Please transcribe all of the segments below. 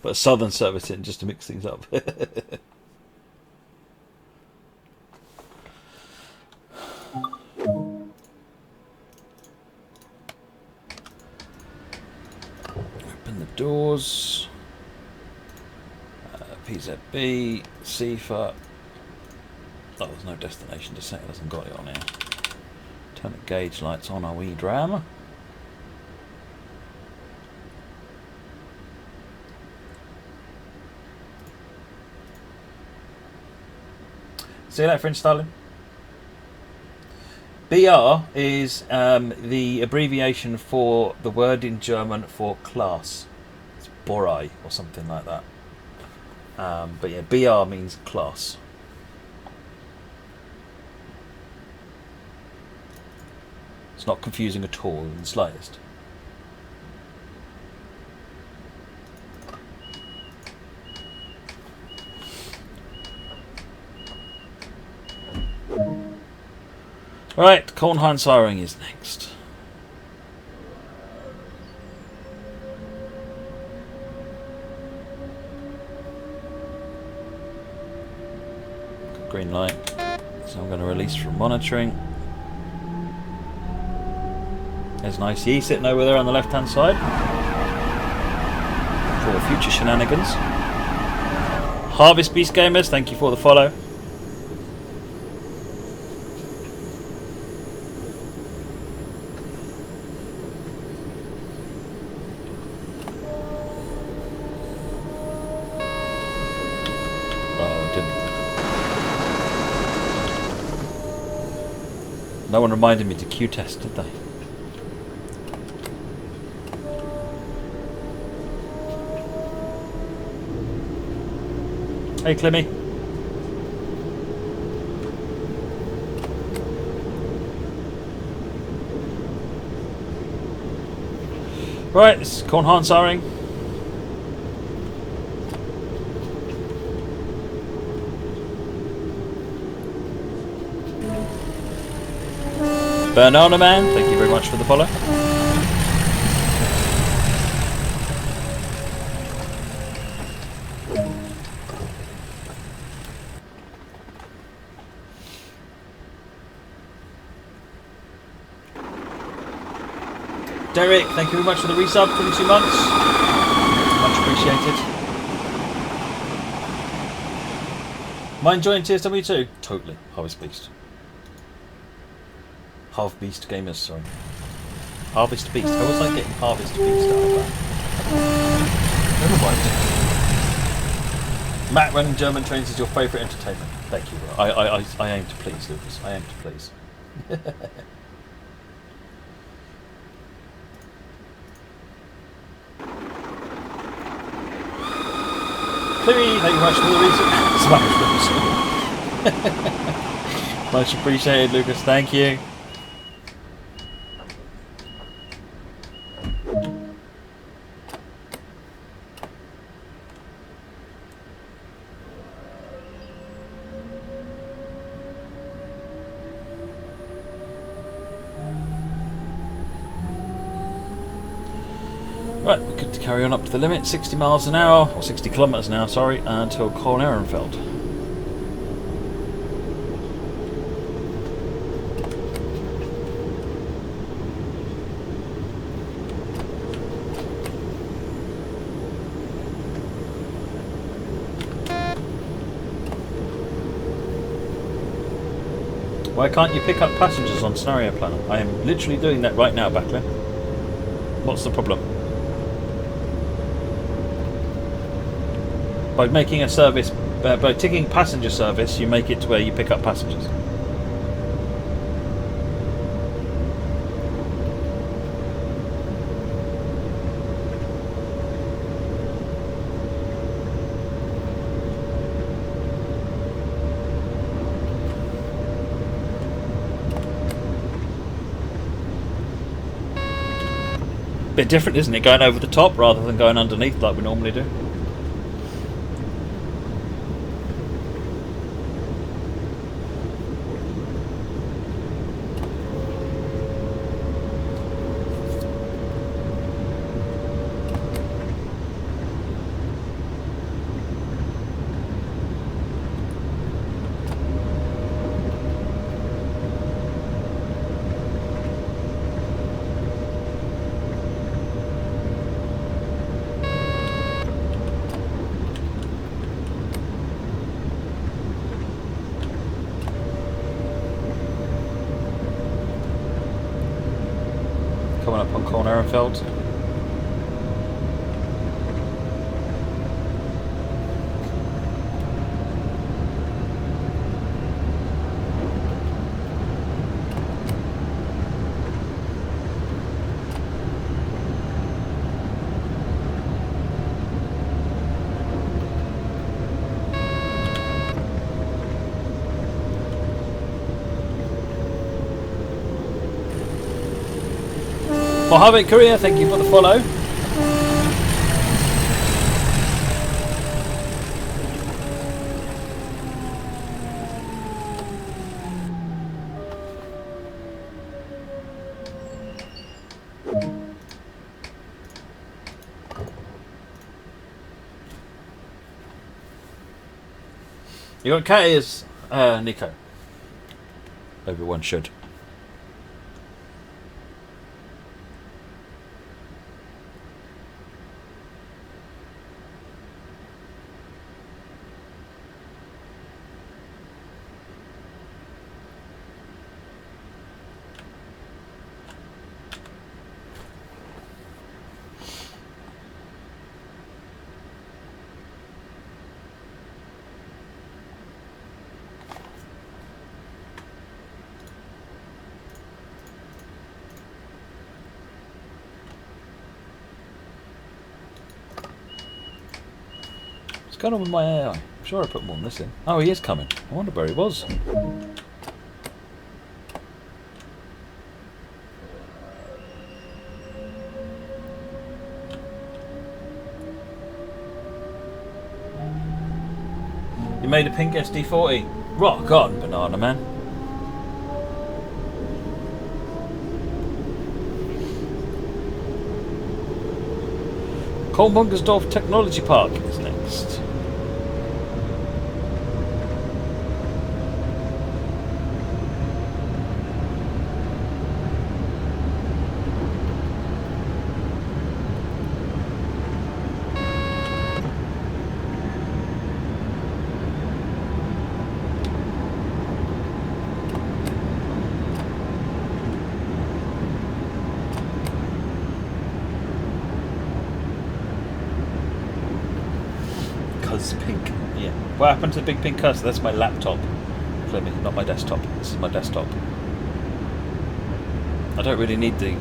Put a southern service in just to mix things up. Open the doors. PZB, CFA. Oh, there's no destination to set. It hasn't got it on here. Turn the gauge lights on our wee dram. See you later, French Stalin. BR is the abbreviation for the word in German for class. It's Borai or something like that. But yeah, BR means class. It's not confusing at all in the slightest. Right, Koln siring is next. Green light. So I'm going to release from monitoring. There's an ICE sitting over there on the left hand side for future shenanigans. Harvest Beast Gamers, thank you for the follow. No one reminded me to Q test, did they? Hey, Clemmy. Right, this is Koln siring. Banana Man, thank you very much for the follow. Derek, thank you very much for the resub, 22 months. Much appreciated. Mind joining TSW2? Totally. Harvest Beast. Half Beast Gamers, sorry. Harvest Beast. How was I getting Harvest Beast out of that? Never mind. Matt, running German trains is your favourite entertainment. Thank you. I aim to please, Lucas. I aim to please. Cleary, thank you much for the recent much appreciated, Lucas. Thank you. Right, we're good to carry on up to the limit, 60 miles an hour, or 60 kilometres an hour, sorry, until Koln. Why can't you pick up passengers on Scenario Planner? I am literally doing that right now, Backlin. What's the problem? By making a service, by ticking passenger service, you make it to where you pick up passengers. Bit different, isn't it? Going over the top rather than going underneath like we normally do. on Ehrenfeld. Mojave Korea, thank you for the follow. You got K as Nico. Everyone should. What's going on with my AI? I'm sure I put more than this in. Oh, he is coming. I wonder where he was. You made a pink SD40. Rock on, Banana Man. Koln Technology Park is next. Pink. Yeah. What happened to the big pink cursor? That's my laptop. Clearly, not my desktop. This is my desktop. I don't really need the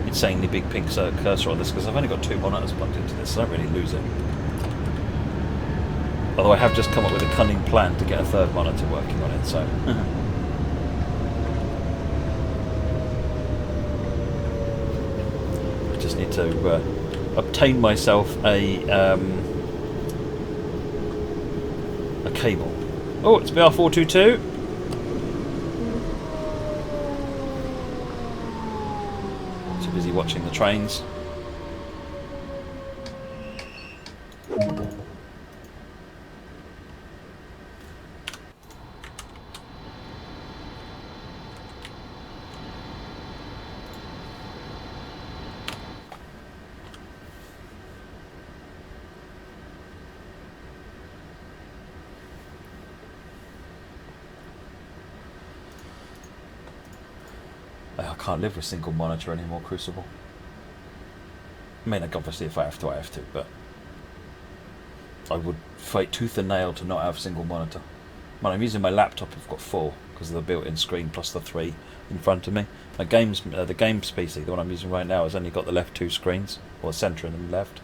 insanely big pink cursor on this because I've only got 2 monitors plugged into this, so I don't really lose it. Although I have just come up with a cunning plan to get a 3rd monitor working on it, so. I just need to obtain myself a cable. Oh, it's BR422. Too busy watching the trains. I can't live with single monitor anymore, Crucible. I mean, like, obviously if I have to, I have to, but I would fight tooth and nail to not have single monitor. When I'm using my laptop, I've got 4 because of the built-in screen plus the 3 in front of me. My games, the games PC, the one I'm using right now, has only got the left 2 screens, or centre and the left.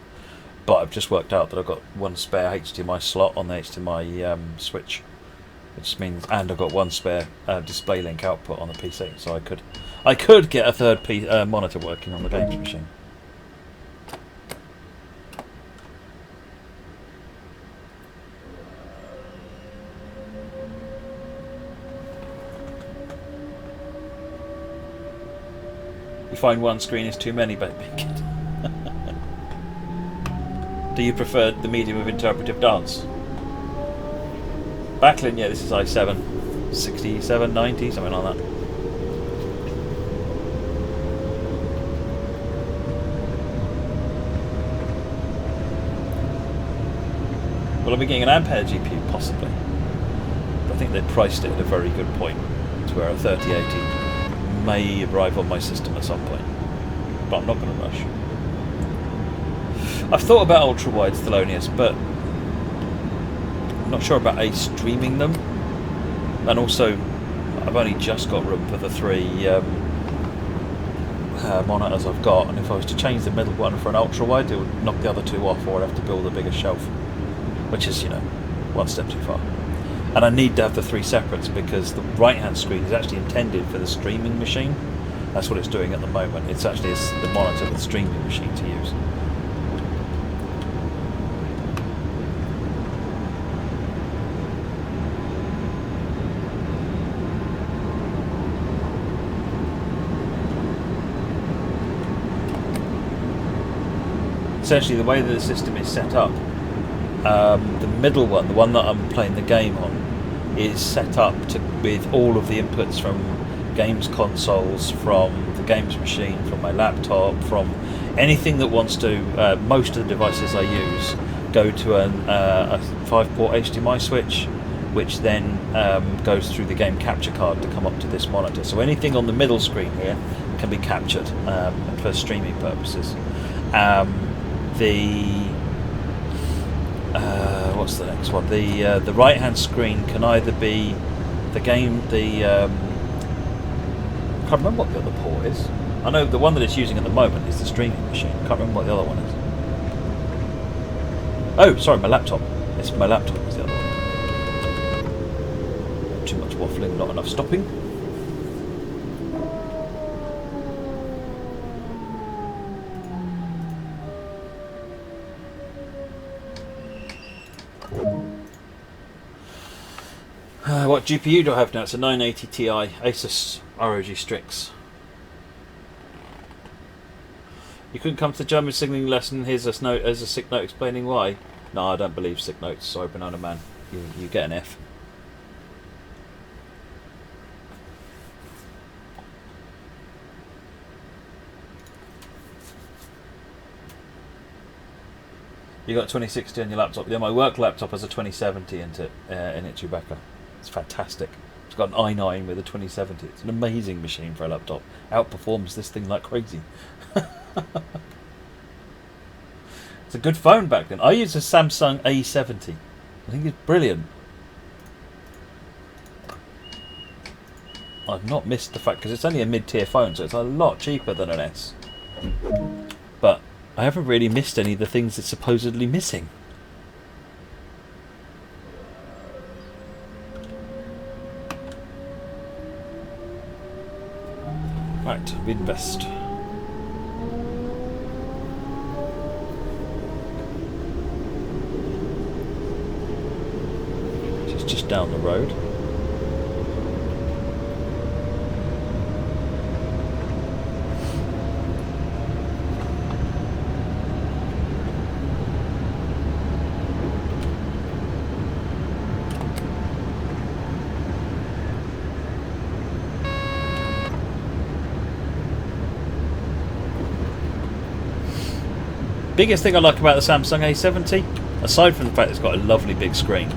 But I've just worked out that I've got 1 spare HDMI slot on the HDMI switch, which means, and I've got 1 spare display link output on the PC, so I could get a 3rd monitor working on the games machine. You find 1 screen is too many, baby. Do you prefer the medium of interpretive dance? Backlund, yeah, this is i7, 67, 90, something like that. Will I be getting an Ampere GPU? Possibly. But I think they priced it at a very good point to where a 3080 may arrive on my system at some point. but I'm not going to rush. I've thought about ultra-wides, Thelonious, but I'm not sure about streaming them. And also, I've only just got room for the 3 monitors I've got, and if I was to change the middle one for an ultra-wide, it would knock the other 2 off, or I'd have to build a bigger shelf, which is, you know, one step too far. And I need to have the 3 separates because the right-hand screen is actually intended for the streaming machine. That's what it's doing at the moment. It's actually the monitor for the streaming machine to use. Essentially, the way that the system is set up, the middle one, the one that I'm playing the game on, is set up with all of the inputs from games consoles, from the games machine, from my laptop, from anything that wants to. Most of the devices I use go to a 5-port HDMI switch, which then goes through the game capture card to come up to this monitor. So anything on the middle screen here can be captured for streaming purposes. What's the next one? The right hand screen can either be the game. I can't remember what the other port is. I know the one that it's using at the moment is the streaming machine. I can't remember what the other one is. Oh, sorry, my laptop. It's my laptop is the other one. Too much waffling, not enough stopping. What GPU do I have now? It's a 980 Ti Asus ROG Strix. You couldn't come to the German signalling lesson. Here's a sick note explaining why. No, I don't believe sick notes. Sorry, Banana Man. You get an F. You got 2060 on your laptop. Yeah, my work laptop has a 2070 in it, Chewbacca. It's fantastic. It's got an i9 with a 2070. It's an amazing machine for a laptop. Outperforms this thing like crazy. It's a good phone back then. I used a Samsung A70. I think it's brilliant. I've not missed the fact, because it's only a mid-tier phone, so it's a lot cheaper than an S. But I haven't really missed any of the things it's supposedly missing. Right, invest. It's just down the road. Biggest thing I like about the Samsung A70, aside from the fact it's got a lovely big screen,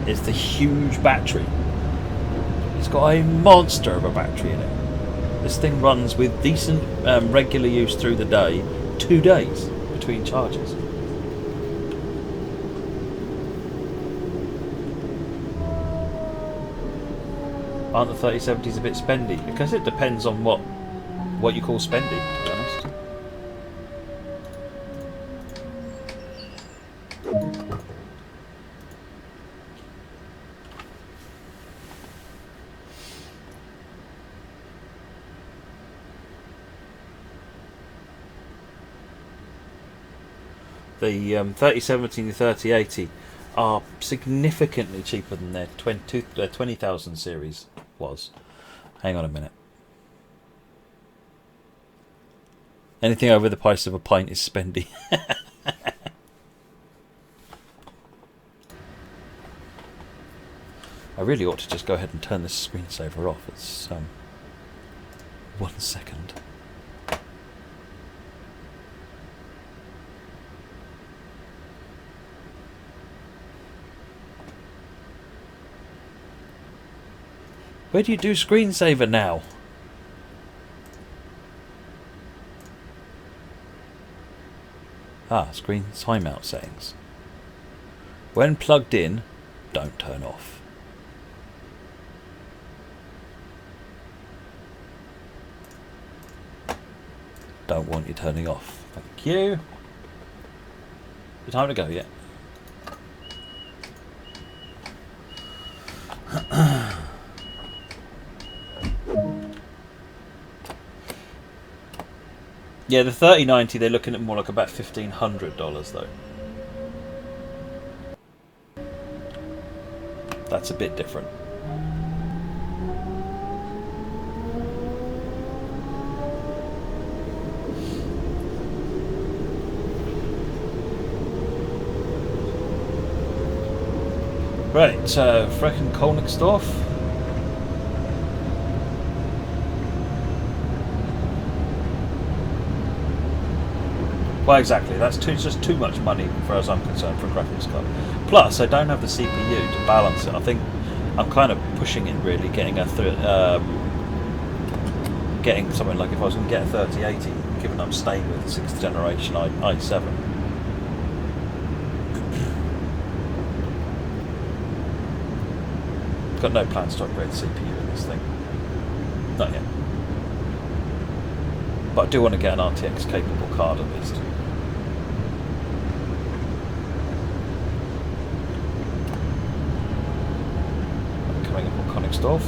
is the huge battery. It's got a monster of a battery in it. This thing runs with decent regular use through the day, 2 days between charges. Aren't the 3070s a bit spendy? Because it depends on what you call spendy, to be honest. The 3070 and the 3080 are significantly cheaper than their 20,000 series was. Hang on a minute. Anything over the price of a pint is spendy. I really ought to just go ahead and turn this screensaver off. It's 1 second. Where do you do screensaver now? Screen timeout settings. When plugged in, don't turn off. Don't want you turning off. Thank you. The time to go yet? Yeah, the 3090 they're looking at more like about $1,500 though. That's a bit different. Right, Frecken Kolnigsdorf. Well, exactly. That's just too much money, as far as I'm concerned, for a graphics card. Plus, I don't have the CPU to balance it. I think I'm kind of pushing it, really, getting something like, if I was going to get a 3080, given I'm staying with the 6th generation i7. Got no plans to upgrade the CPU in this thing. Not yet. But I do want to get an RTX capable card at least. Coming up on Königsdorf.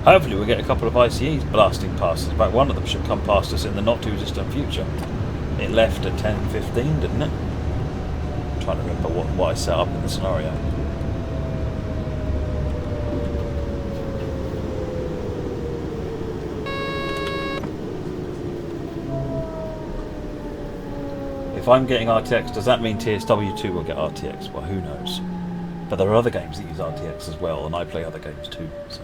Hopefully we'll get a couple of ICEs blasting past us. In fact, one of them should come past us in the not too distant future. It left at 10:15, didn't it? I'm trying to remember what I set up in the scenario. If I'm getting RTX, does that mean TSW2 will get RTX? Well, who knows? But there are other games that use RTX as well, and I play other games too. So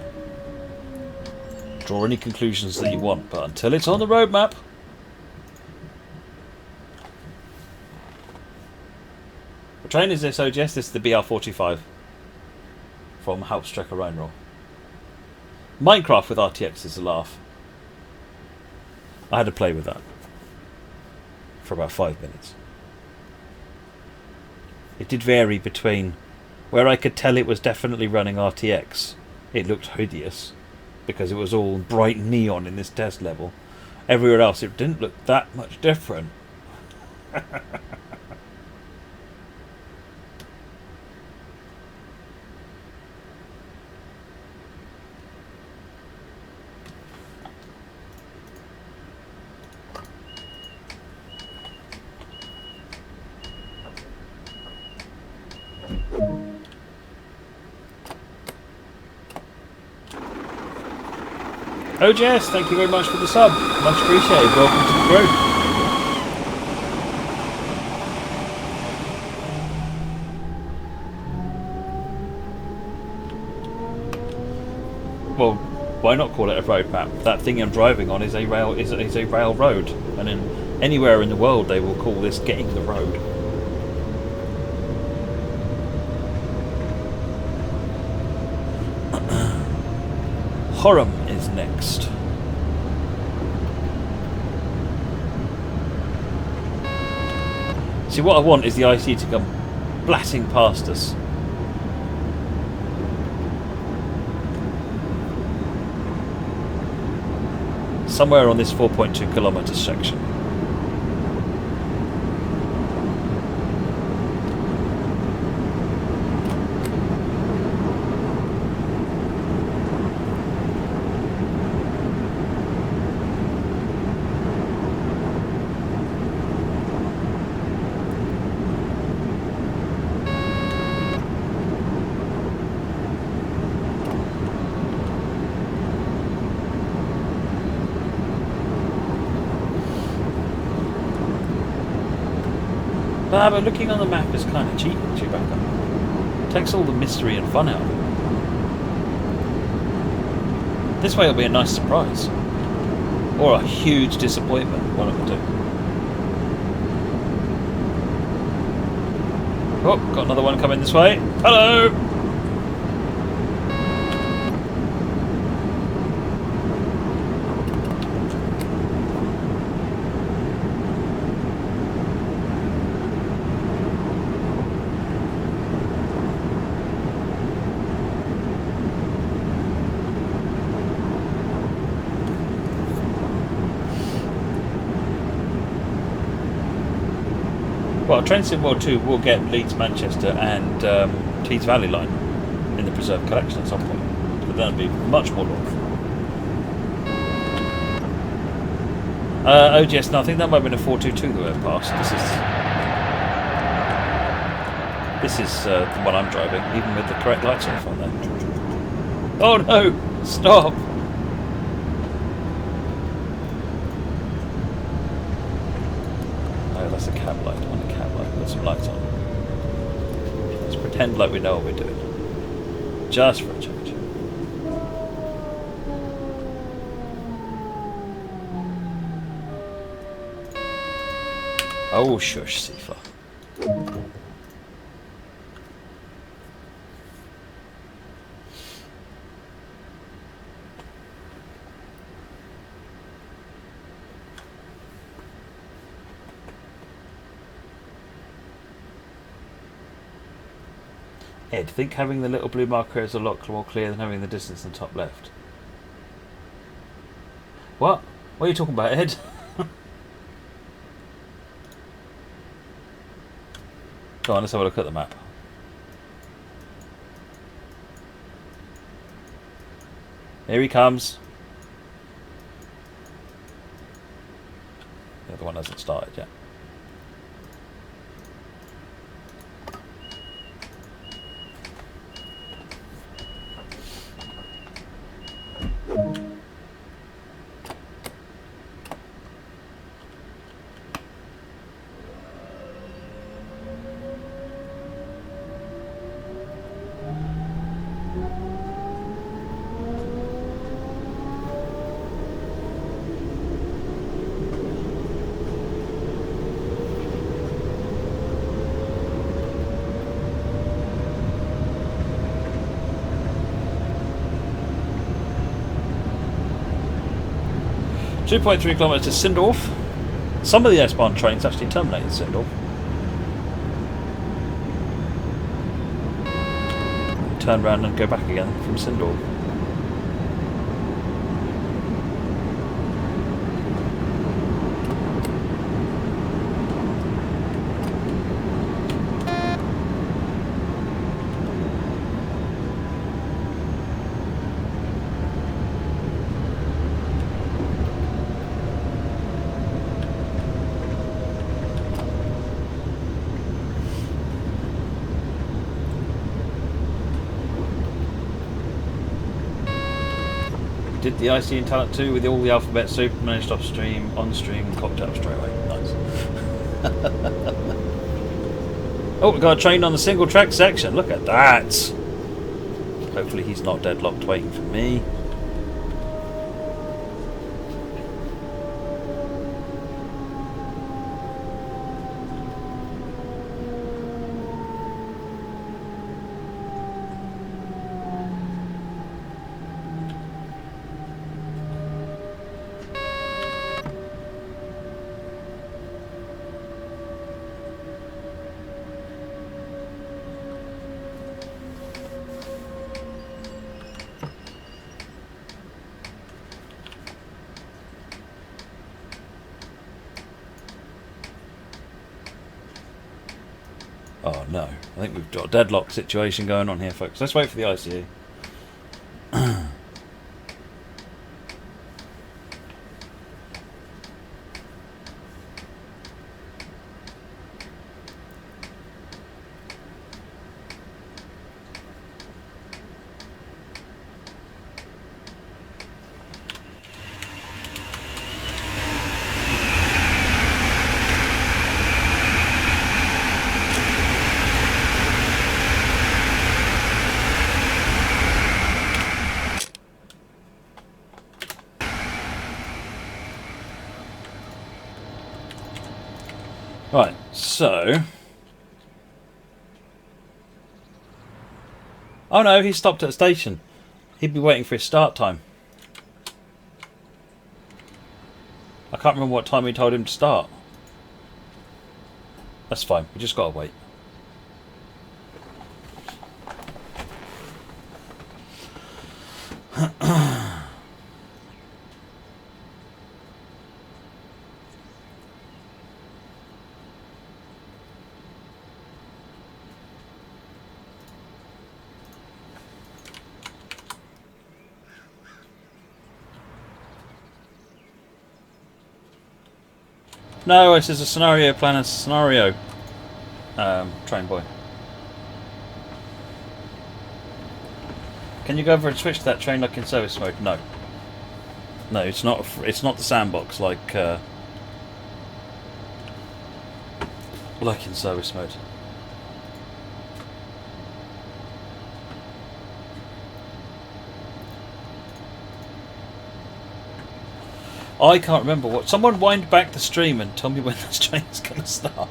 draw any conclusions that you want, but until it's on the roadmap. What train is this, OGS? This is the BR45 from Hauptstrecke Rheinroll. Minecraft with RTX is a laugh. I had to play with that for about 5 minutes. It did vary between where I could tell it was definitely running RTX. It looked hideous because it was all bright neon in this test level. Everywhere else it didn't look that much different. OJS, thank you very much for the sub. Much appreciated. Welcome to the group. Well, why not call it a road map? That thing I'm driving on is a rail road, and anywhere in the world they will call this getting the road. Horham is next. See, what I want is the IC to come blatting past us. Somewhere on this 4.2 kilometre section. But looking on the map is kind of cheap, Chewbacca. Takes all the mystery and fun out of it. This way it'll be a nice surprise. Or a huge disappointment, one of the two. Oh, got another one coming this way. Hello! Well, Train Sim World 2 will get Leeds, Manchester and Tees Valley line in the preserved collection at some point. But that'll be much more long. OGS, no, I think that might have been a 422 that went past. This is the one I'm driving, even with the correct lights off on there. Oh no! Stop! Oh, that's a cab light. On a cab light. Put some lights on. Let's pretend like we know what we're doing. Just for a change. Oh, shush, Sifa. Ed, think having the little blue marker is a lot more clear than having the distance in the top left. What? What are you talking about, Ed? Go on, let's have a look at the map. Here he comes. The other one hasn't started yet. .3 kilometres to Sindorf. Some of the S-Bahn trains actually terminate in Sindorf. Turn around and go back again from Sindorf. Did the IC in Talent 2 with all the alphabet soup, managed off stream, on stream, and clocked up straight away. Nice. Oh, we've got a train on the single track section. Look at that. Hopefully he's not deadlocked waiting for me. Oh no, I think we've got a deadlock situation going on here, folks. Let's wait for the ICU. Right, so Oh no, he stopped at a station. He'd be waiting for his start time. I can't remember what time we told him to start. That's fine, we just gotta wait. No, this is a scenario planner scenario. Train boy. Can you go over and switch to that train like in service mode? No. No, it's not. It's not the sandbox like in service mode. I can't remember what. Someone wind back the stream and tell me when this train's going to start.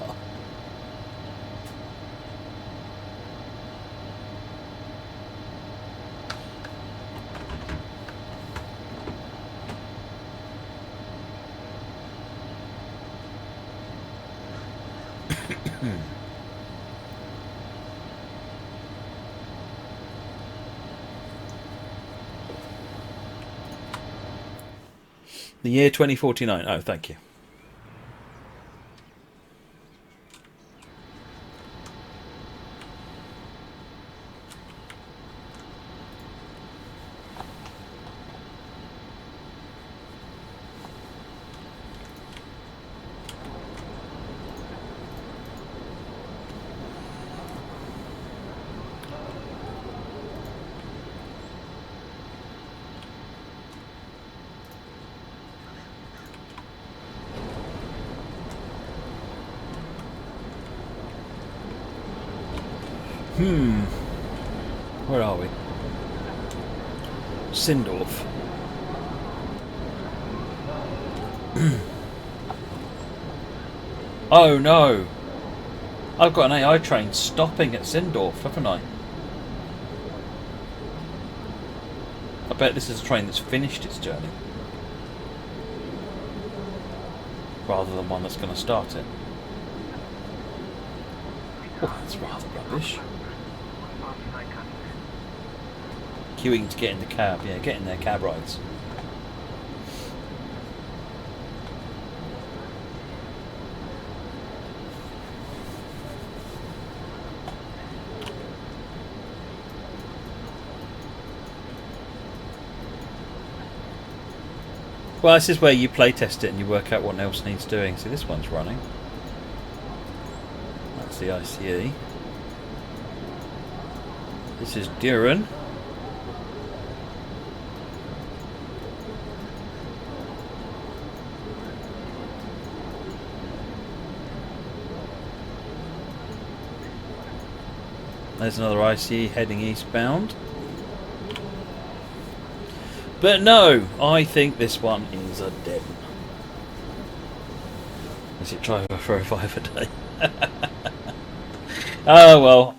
The year 2049. Oh, thank you. Where are we? Sindorf. Oh no! I've got an AI train stopping at Sindorf, haven't I? I bet this is a train that's finished its journey. Rather than one that's going to start it. Oh, that's rather rubbish. Queuing to get in the cab, yeah, get in their cab rides. Well, this is where you play test it and you work out what else needs doing. See, this one's running. That's the ICE. This is Duran. There's another ICE heading eastbound. But no, I think this one is a dead one. Is it try for a 5 a day? Oh well,